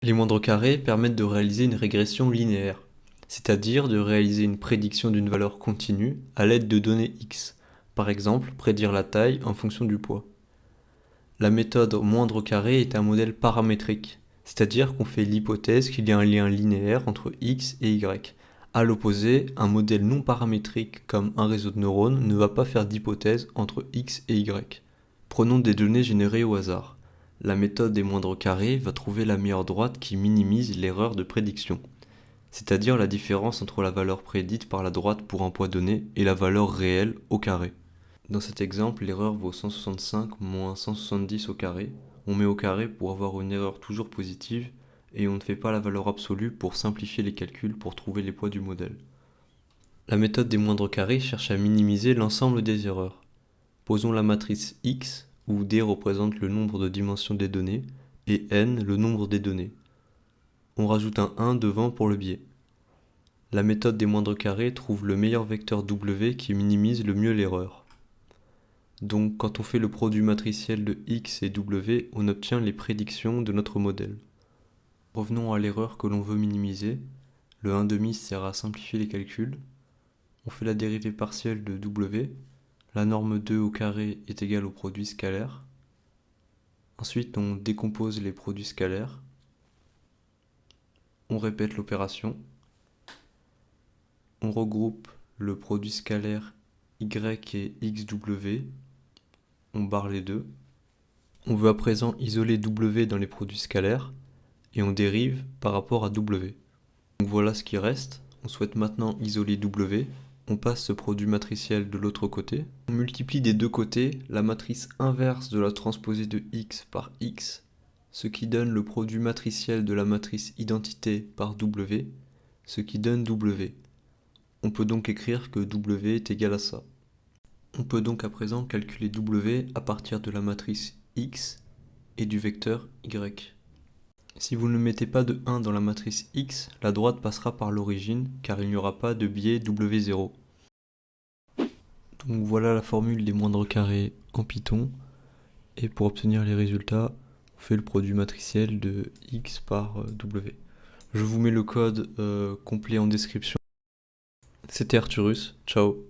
Les moindres carrés permettent de réaliser une régression linéaire, c'est-à-dire de réaliser une prédiction d'une valeur continue à l'aide de données x, par exemple prédire la taille en fonction du poids. La méthode moindre carré est un modèle paramétrique, c'est-à-dire qu'on fait l'hypothèse qu'il y a un lien linéaire entre x et y. À l'opposé, un modèle non paramétrique comme un réseau de neurones ne va pas faire d'hypothèse entre x et y. Prenons des données générées au hasard. La méthode des moindres carrés va trouver la meilleure droite qui minimise l'erreur de prédiction, c'est-à-dire la différence entre la valeur prédite par la droite pour un poids donné et la valeur réelle au carré. Dans cet exemple, l'erreur vaut 165 moins 170 au carré. On met au carré pour avoir une erreur toujours positive et on ne fait pas la valeur absolue pour simplifier les calculs pour trouver les poids du modèle. La méthode des moindres carrés cherche à minimiser l'ensemble des erreurs. Posons la matrice X, où D représente le nombre de dimensions des données et N le nombre des données. On rajoute un 1 devant pour le biais. La méthode des moindres carrés trouve le meilleur vecteur W qui minimise le mieux l'erreur. Donc quand on fait le produit matriciel de x et w, on obtient les prédictions de notre modèle. Revenons à l'erreur que l'on veut minimiser. Le 1/2 sert à simplifier les calculs. On fait la dérivée partielle de w. La norme 2 au carré est égale au produit scalaire. Ensuite, on décompose les produits scalaires. On répète l'opération. On regroupe le produit scalaire y et xw. On barre les deux. On veut à présent isoler w dans les produits scalaires et on dérive par rapport à w. Donc voilà ce qui reste. On souhaite maintenant isoler w. On passe ce produit matriciel de l'autre côté. On multiplie des deux côtés la matrice inverse de la transposée de x par x, ce qui donne le produit matriciel de la matrice identité par w, ce qui donne w. On peut donc écrire que w est égal à ça. On peut donc à présent calculer w à partir de la matrice x et du vecteur y. Si vous ne mettez pas de 1 dans la matrice x, la droite passera par l'origine car il n'y aura pas de biais w0. Donc voilà la formule des moindres carrés en Python. Et pour obtenir les résultats, on fait le produit matriciel de x par w. Je vous mets le code complet en description. C'était Arthurus, ciao.